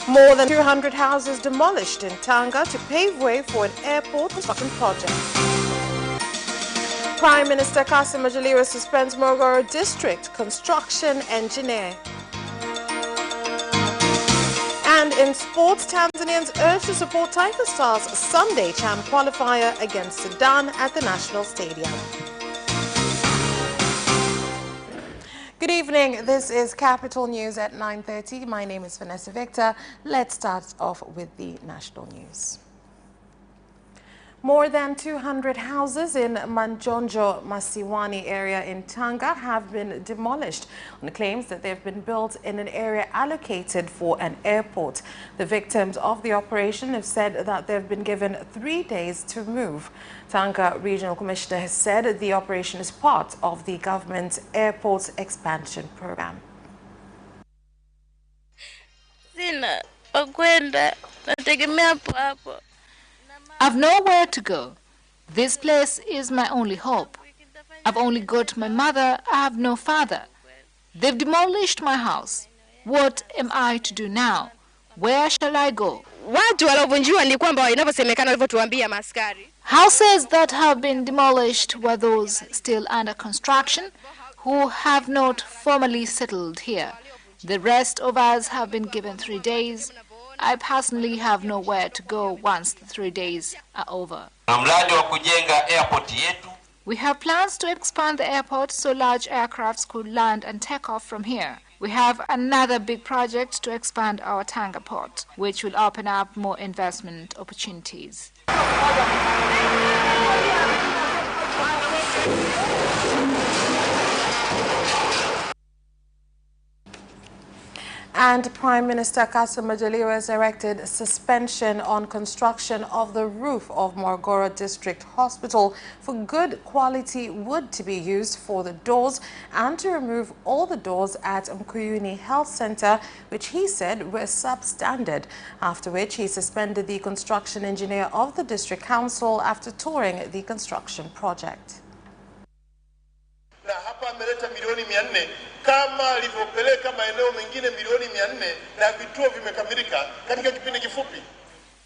More than 200 houses demolished in Tanga to pave way for an airport construction project. Prime Minister Kassim Majaliwa suspends Morogoro District construction engineer. And in sports, Tanzanians urged to support Taifa Stars Sunday CHAN qualifier against Sudan at the National Stadium. Good evening. This is Capital News at 9:30. My name is Vanessa Victor. Let's start off with the national news. More than 200 houses in Manjonjo Masiwani area in Tanga have been demolished on claims that they've been built in an area allocated for an airport. The victims of the operation have said that they've been given 3 days to move. Tanga Regional Commissioner has said the operation is part of the government's airport expansion program. I've nowhere to go. This place is my only hope. I've only got my mother. I have no father. They've demolished my house. What am I to do now? Where shall I go? Houses that have been demolished were those still under construction who have not formally settled here. The rest of us have been given 3 days. I personally have nowhere to go once the 3 days are over. We have plans to expand the airport so large aircrafts could land and take off from here. We have another big project to expand our Tanga port, which will open up more investment opportunities. And Prime Minister Kassim Majaliwa has directed suspension on construction of the roof of Morogoro District Hospital for good quality wood to be used for the doors and to remove all the doors at Mkuyuni Health Center, which he said were substandard, after which he suspended the construction engineer of the District Council after touring the construction project. Kama alivyopeleka maeneo mengine milioni 400 na vituo vimekamilika katika kipindi kifupi.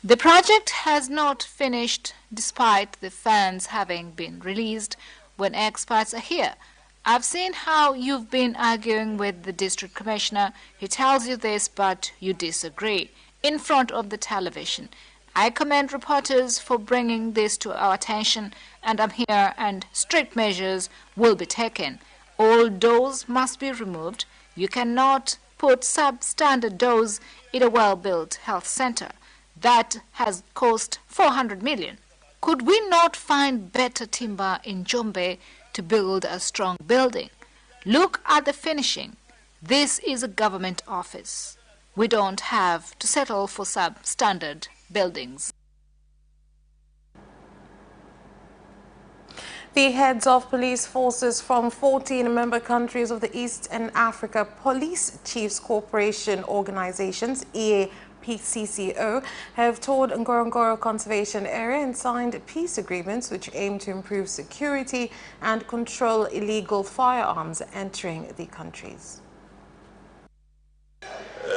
The project has not finished despite the funds having been released when experts are here. I've seen how you've been arguing with the district commissioner. He tells you this, but you disagree in front of the television. I commend reporters for bringing this to our attention, and I'm here, and strict measures will be taken. All doors must be removed. You cannot put substandard doors in a well-built health center. That has cost 400 million. Could we not find better timber in Jombe to build a strong building? Look at the finishing. This is a government office. We don't have to settle for substandard buildings. The heads of police forces from 14 member countries of the East and Africa Police Chiefs Cooperation Organizations, EAPCCO, have toured Ngorongoro Conservation Area and signed peace agreements which aim to improve security and control illegal firearms entering the countries.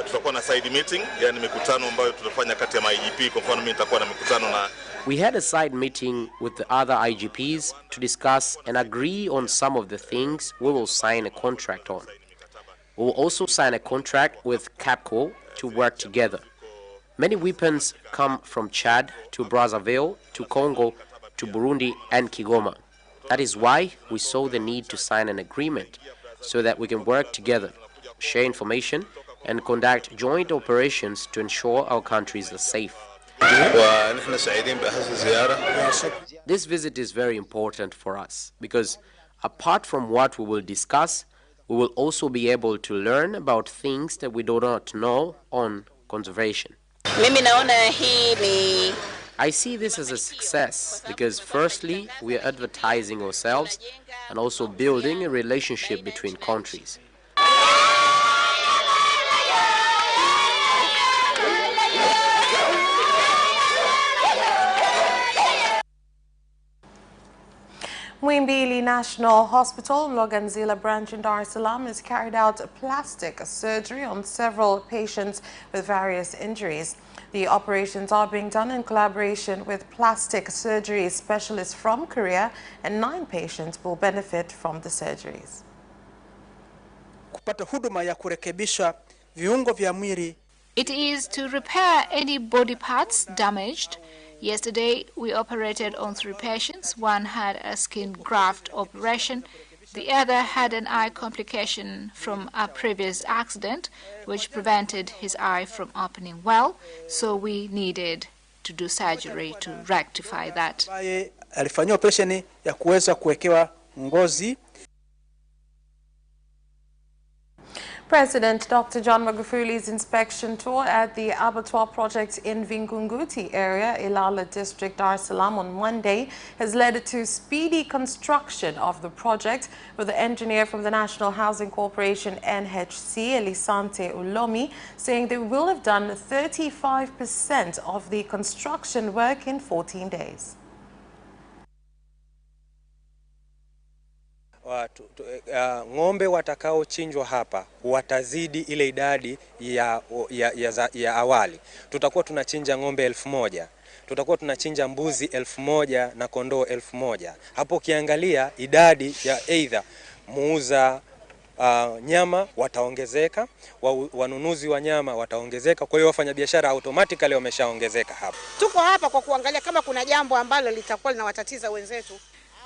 Tutakuwa na side meeting, yani mikutano ambayo tutafanya kati ya IGP. Kwa mfano mimi nitakuwa na mikutano na. We had a side meeting with the other IGPs to discuss and agree on some of the things we will sign a contract on. We will also sign a contract with CAPCO to work together. Many weapons come from Chad to Brazzaville to Congo to Burundi and Kigoma. That is why we saw the need to sign an agreement so that we can work together, share information, and conduct joint operations to ensure our countries are safe. This visit is very important for us because apart from what we will discuss, we will also be able to learn about things that we do not know on conservation. I see this as a success because firstly, we are advertising ourselves and also building a relationship between countries. Muhimbili National Hospital, Mloganzila branch in Dar es Salaam has carried out plastic surgery on several patients with various injuries. The operations are being done in collaboration with plastic surgery specialists from Korea, and 9 patients will benefit from the surgeries. Kupata huduma ya kurekebisha viungo vya mwili. It is to repair any body parts damaged. Yesterday, we operated on 3 patients. One had a skin graft operation. The other had an eye complication from a previous accident, which prevented his eye from opening well. So we needed to do surgery to rectify that. Alifanywa operation ya kuweza kuwekewa ngozi. President Dr. John Magufuli's inspection tour at the abattoir project in Vingunguti area, Ilala District, Dar es Salaam on Monday has led to speedy construction of the project, with the engineer from the National Housing Corporation NHC, Elisante Ulomi, saying they will have done 35% of the construction work in 14 days. Ng'ombe watakaochinjwa hapa watazidi ile idadi ya awali. Tutakuwa tunachinja ng'ombe 1000, tutakuwa tunachinja mbuzi 1000 na kondoo 1000. Hapo ukiangalia idadi ya either muuza nyama wataongezeka, wanunuzi wa nyama wataongezeka, kwa hiyo wafanyabiashara automatically wameshaongezeka hapa. Tuko hapa kwa kuangalia kama kuna jambo ambalo litakuwa linawatatiza wenzetu.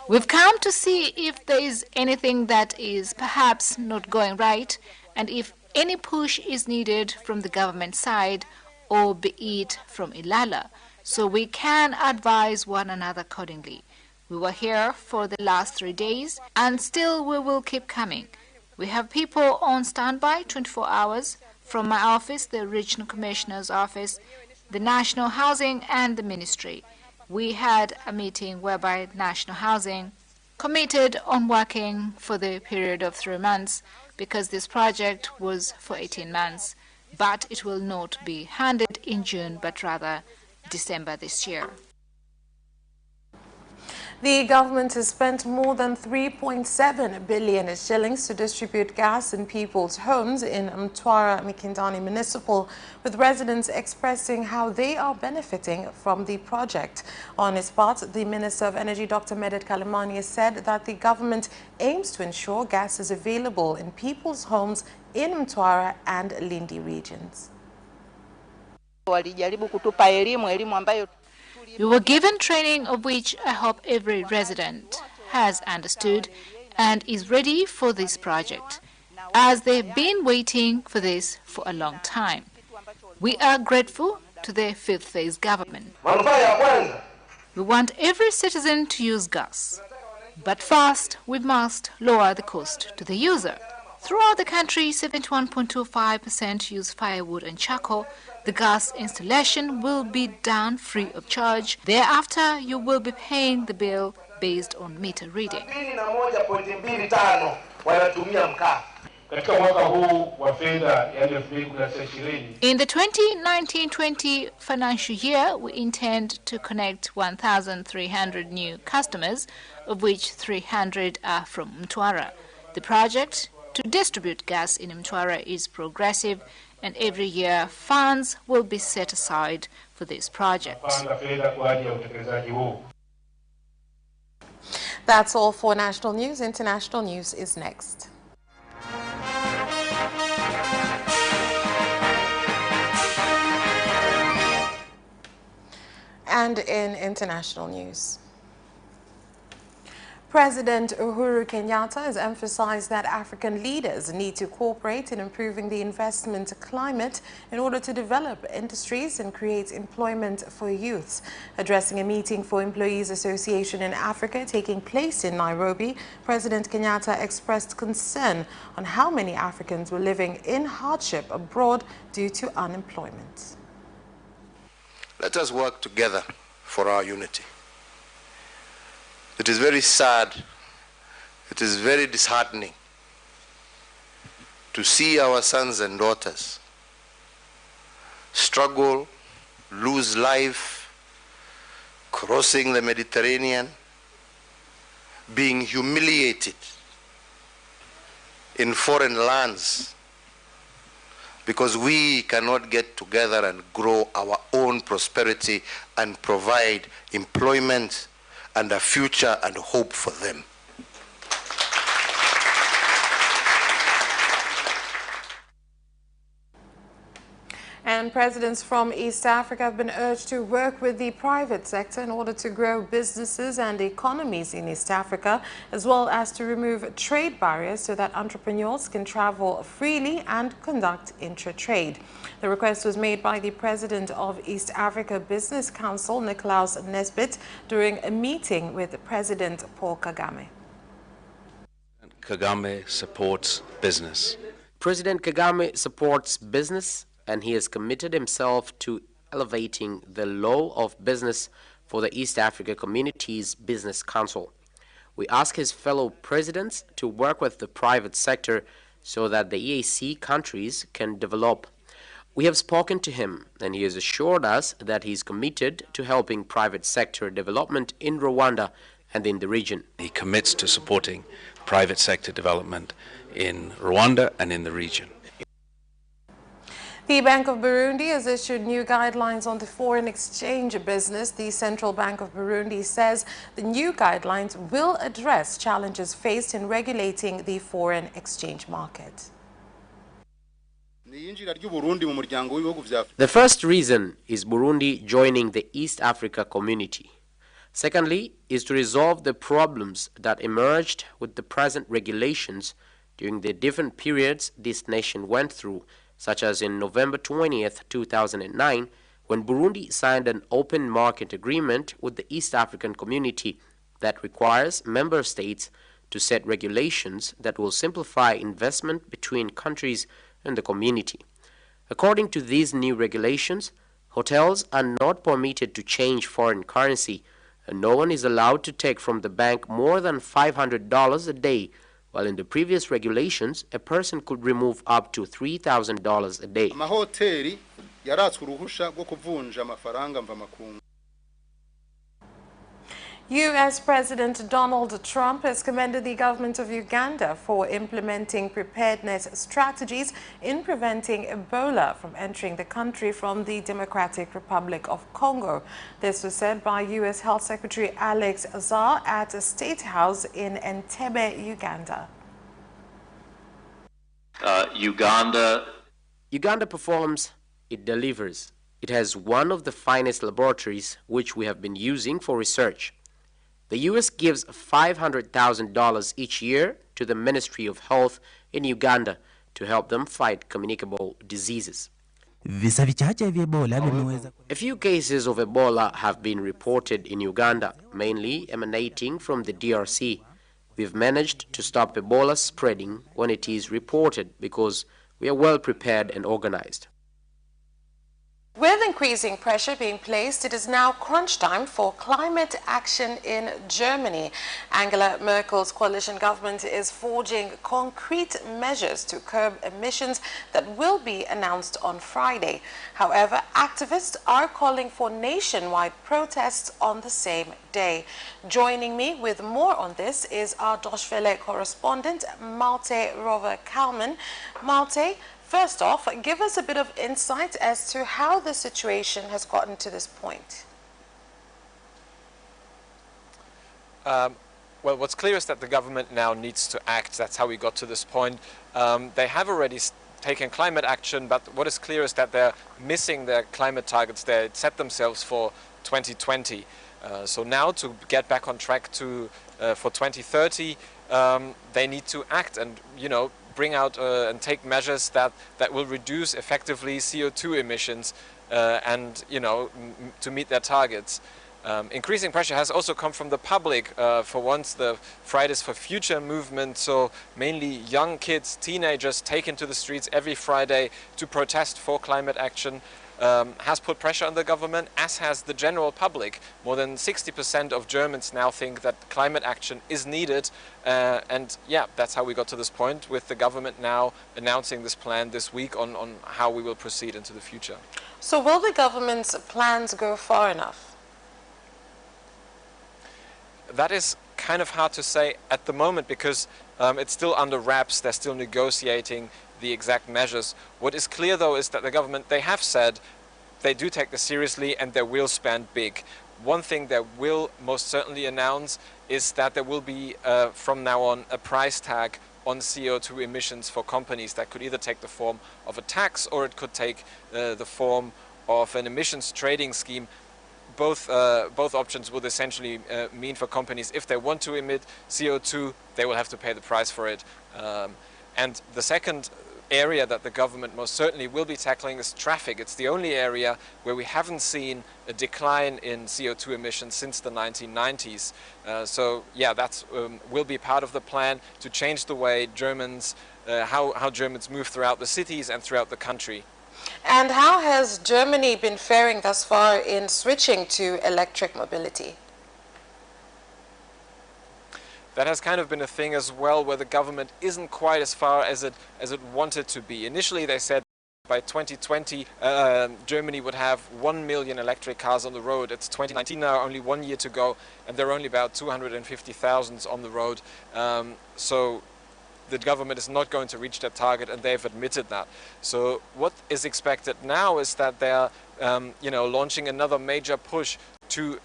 We've come to see if there is anything that is perhaps not going right, and if any push is needed from the government side, or be it from Ilala, so we can advise one another accordingly. We were here for the last 3 days, and still we will keep coming. We have people on standby 24 hours from my office, the Regional Commissioner's office, the National Housing and the Ministry. We had a meeting whereby National Housing committed on working for the period of 3 months, because this project was for 18 months, but it will not be handed in June, but rather December this year. The government has spent more than 3.7 billion shillings to distribute gas in people's homes in Mtwara Mikindani Municipal, with residents expressing how they are benefiting from the project. On his part, the Minister of Energy, Dr. Medet Kalimani, has said that the government aims to ensure gas is available in people's homes in Mtwara and Lindi regions. We were given training of which I hope every resident has understood and is ready for this project, as they've been waiting for this for a long time. We are grateful to the fifth phase government. We want every citizen to use gas, but first we must lower the cost to the user. Throughout the country, 71.25% use firewood and charcoal. The gas installation will be done free of charge. Thereafter, you will be paying the bill based on meter reading. In the 2019-20 financial year, we intend to connect 1,300 new customers, of which 300 are from Mtwara. The project to distribute gas in Mtwara is progressive, and every year funds will be set aside for this project. That's all for national news. International news is next. And in international news, President Uhuru Kenyatta has emphasized that African leaders need to cooperate in improving the investment climate in order to develop industries and create employment for youths. Addressing a meeting for Employees Association in Africa taking place in Nairobi, President Kenyatta expressed concern on how many Africans were living in hardship abroad due to unemployment. Let us work together for our unity. It is very sad, it is very disheartening to see our sons and daughters struggle, lose life, crossing the Mediterranean, being humiliated in foreign lands because we cannot get together and grow our own prosperity and provide employment and a future and hope for them. And presidents from East Africa have been urged to work with the private sector in order to grow businesses and economies in East Africa, as well as to remove trade barriers so that entrepreneurs can travel freely and conduct intra-trade. The request was made by the president of East Africa Business Council, Nicolaus Nesbitt, during a meeting with President Paul Kagame. Kagame supports business. President Kagame supports business, and he has committed himself to elevating the law of business for the East Africa Community's Business Council. We ask his fellow presidents to work with the private sector so that the EAC countries can develop. We have spoken to him, and he has assured us that he is committed to helping private sector development in Rwanda and in the region. He commits to supporting private sector development in Rwanda and in the region. The Bank of Burundi has issued new guidelines on the foreign exchange business. The Central Bank of Burundi says the new guidelines will address challenges faced in regulating the foreign exchange market. The first reason is Burundi joining the East Africa community. Secondly, is to resolve the problems that emerged with the present regulations during the different periods this nation went through, such as in November 20th, 2009, when Burundi signed an open market agreement with the East African community that requires member states to set regulations that will simplify investment between countries and the community. According to these new regulations, hotels are not permitted to change foreign currency, and no one is allowed to take from the bank more than $500 a day, while in the previous regulations, a person could remove up to $3,000 a day. U.S. President Donald Trump has commended the government of Uganda for implementing preparedness strategies in preventing Ebola from entering the country from the Democratic Republic of Congo. This was said by U.S. Health Secretary Alex Azar at a State House in Entebbe, Uganda. Uganda performs, it delivers. It has one of the finest laboratories which we have been using for research. The U.S. gives $500,000 each year to the Ministry of Health in Uganda to help them fight communicable diseases. A few cases of Ebola have been reported in Uganda, mainly emanating from the DRC. We've managed to stop Ebola spreading when it is reported because we are well prepared and organized. With increasing pressure being placed, it is now crunch time for climate action in Germany. Angela Merkel's coalition government is forging concrete measures to curb emissions that will be announced on Friday. However, activists are calling for nationwide protests on the same day. Joining me with more on this is our Deutsche Welle correspondent, Malte Rover-Kalman. Malte, first off, give us a bit of insight as to how the situation has gotten to this point. Well, what's clear is that the government now needs to act. That's how we got to this point. They have already taken climate action, but what is clear is that they're missing their climate targets they set themselves for 2020. So now to get back on track to for 2030, they need to act and, bring out and take measures that will reduce effectively CO2 emissions and, to meet their targets. Increasing pressure has also come from the public. For once, the Fridays for Future movement, so mainly young kids, teenagers taken to the streets every Friday to protest for climate action, has put pressure on the government, as has the general public. More than 60% of Germans now think that climate action is needed, and yeah, that's how we got to this point, with the government now announcing this plan this week on how we will proceed into the future. So will the government's plans go far enough? That is kind of hard to say at the moment because it's still under wraps. They're still negotiating the exact measures. What is clear, though, is that the government, they have said they do take this seriously and they will spend big. One thing they will most certainly announce is that there will be, from now on, a price tag on CO2 emissions for companies that could either take the form of a tax or it could take the form of an emissions trading scheme. Both options would essentially mean for companies, if they want to emit CO2, they will have to pay the price for it. And the second area that the government most certainly will be tackling is traffic. It's the only area where we haven't seen a decline in CO2 emissions since the 1990s. So yeah, that will be part of the plan to change the way Germans, how Germans move throughout the cities and throughout the country. And how has Germany been faring thus far in switching to electric mobility? That has kind of been a thing as well, where the government isn't quite as far as it wanted to be. Initially, they said by 2020, Germany would have 1 million electric cars on the road. It's 2019 now, only 1 year to go, and there are only about 250,000 on the road. So the government is not going to reach that target, and they've admitted that. So what is expected now is that they're launching another major push to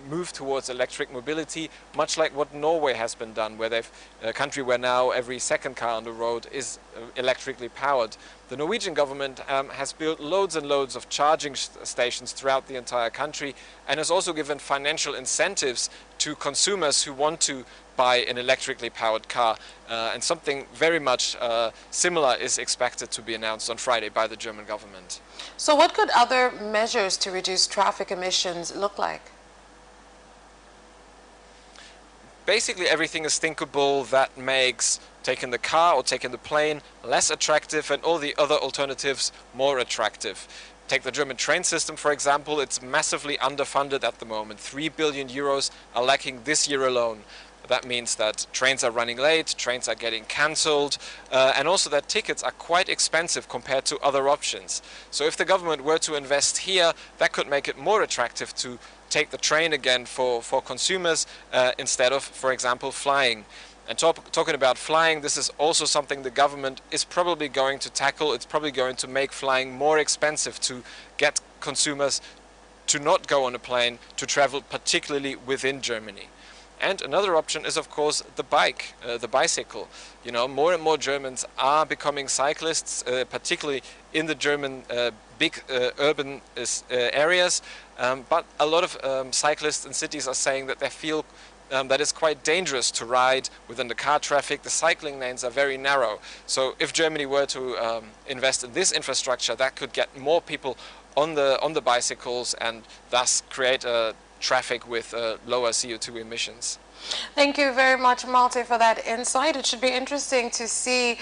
move towards electric mobility, much like what Norway has been done, where they've a country where now every second car on the road is electrically powered. The Norwegian government has built loads and loads of charging stations throughout the entire country, and has also given financial incentives to consumers who want to buy an electrically powered car. And something very much similar is expected to be announced on Friday by the German government. So what could other measures to reduce traffic emissions look like? Basically everything is thinkable that makes taking the car or taking the plane less attractive and all the other alternatives more attractive. Take the German train system, for example. It's massively underfunded at the moment. 3 billion euros are lacking this year alone. That means that trains are running late, trains are getting cancelled, and also that tickets are quite expensive compared to other options. So if the government were to invest here, that could make it more attractive to take the train again for consumers instead of, for example, flying. And talking about flying, this is also something the government is probably going to tackle. It's probably going to make flying more expensive to get consumers to not go on a plane, to travel particularly within Germany. And another option is, of course, the bicycle. You know, more and more Germans are becoming cyclists, particularly in the German big urban areas. But a lot of cyclists in cities are saying that they feel that it's quite dangerous to ride within the car traffic. The cycling lanes are very narrow. So if Germany were to invest in this infrastructure, that could get more people on the bicycles and thus create a traffic with lower CO2 emissions. Thank you very much, Malte, for that insight. It should be interesting to see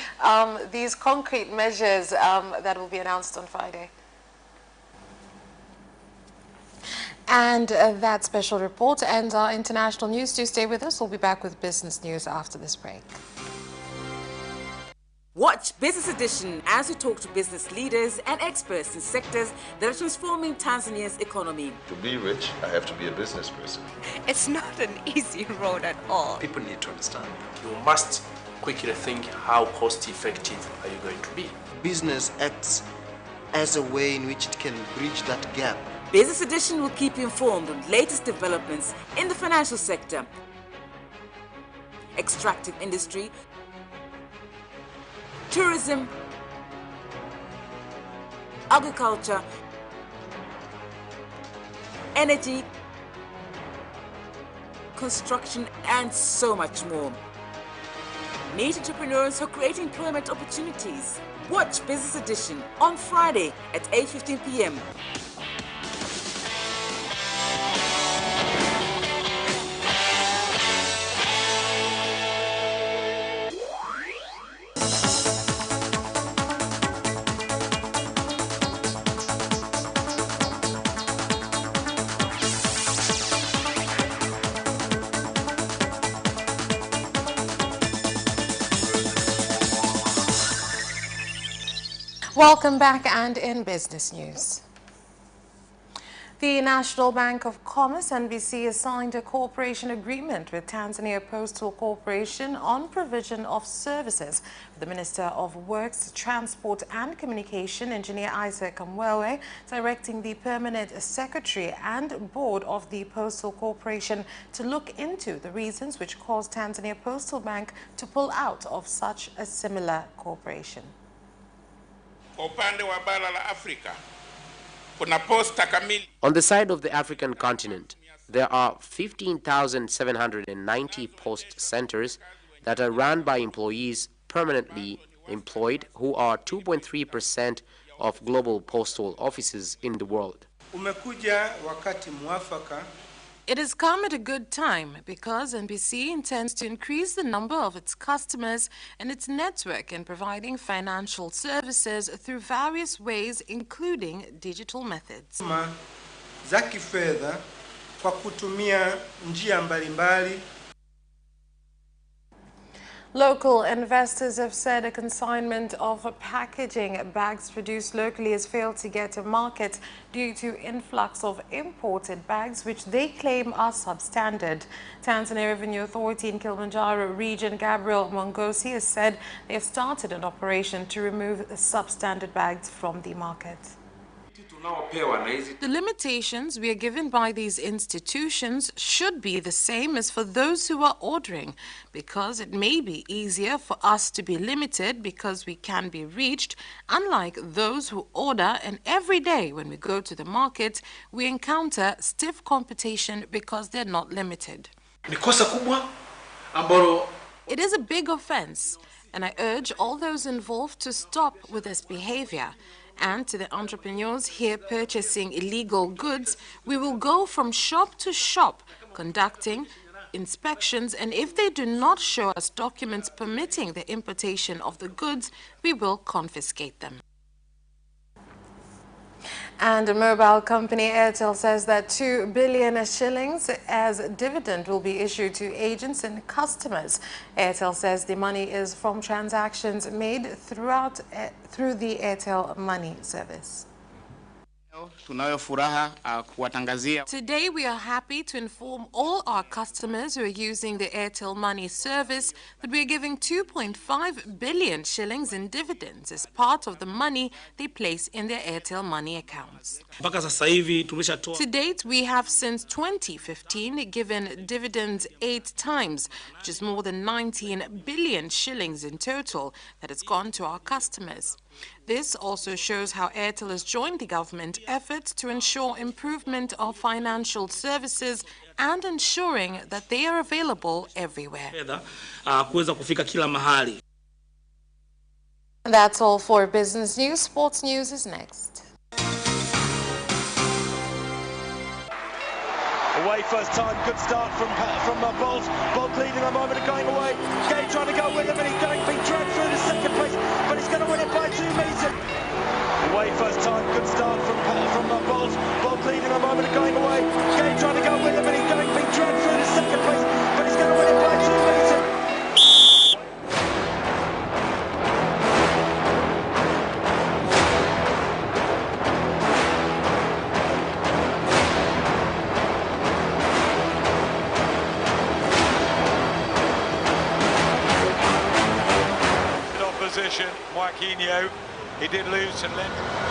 these concrete measures that will be announced on Friday. And that special report ends our international news. Do stay with us. We'll be back with business news after this break. Watch Business Edition as we talk to business leaders and experts in sectors that are transforming Tanzania's economy. To be rich, I have to be a business person. It's not an easy road at all. People need to understand. You must quickly think, how cost effective are you going to be? Business acts as a way in which it can bridge that gap. Business Edition will keep you informed on latest developments in the financial sector, extractive industry, tourism, agriculture, energy, construction, and so much more. Meet entrepreneurs who create employment opportunities. Watch Business Edition on Friday at 8:15 p.m. Welcome back, and in business news. The National Bank of Commerce, NBC, has signed a cooperation agreement with Tanzania Postal Corporation on provision of services. The Minister of Works, Transport and Communication, Engineer Isaac Mwewe, directing the Permanent Secretary and Board of the Postal Corporation to look into the reasons which caused Tanzania Postal Bank to pull out of such a similar cooperation. On the side of the African continent, there are 15,790 post centers that are run by employees permanently employed, who are 2.3% of global postal offices in the world. It has come at a good time because NBC intends to increase the number of its customers and its network in providing financial services through various ways, including digital methods. Local investors have said a consignment of packaging bags produced locally has failed to get a market due to influx of imported bags which they claim are substandard. Tanzania Revenue Authority in Kilimanjaro region, Gabriel Mongosi, has said they have started an operation to remove the substandard bags from the market. The limitations we are given by these institutions should be the same as for those who are ordering, because it may be easier for us to be limited because we can be reached, unlike those who order, and every day when we go to the market, we encounter stiff competition because they're not limited. It is a big offense, and I urge all those involved to stop with this behavior. And to the entrepreneurs here purchasing illegal goods, we will go from shop to shop conducting inspections, and if they do not show us documents permitting the importation of the goods, we will confiscate them. And a mobile company, Airtel, says that 2 billion shillings as dividend will be issued to agents and customers. Airtel says the money is from transactions made through the Airtel Money service. Today we are happy to inform all our customers who are using the Airtel Money service that we are giving 2.5 billion shillings in dividends as part of the money they place in their Airtel Money accounts. To date, we have since 2015 given dividends 8 times, which is more than 19 billion shillings in total that has gone to our customers. This also shows how Airtel has joined the government efforts to ensure improvement of financial services and ensuring that they are available everywhere. That's all for business news. Sports news is next. Away first time, good start from Bolt. Bolt leading a moment of going away. Gay trying to go with him, and he's being dragged through the second place, but he's going to win it by 2 meters. Away first time, good start from Bolt. Bolt leading a moment of going away. Gay trying to go with him, and he's being dragged through the second place, but he's going to win it by 2 meters. He did lose to Lend.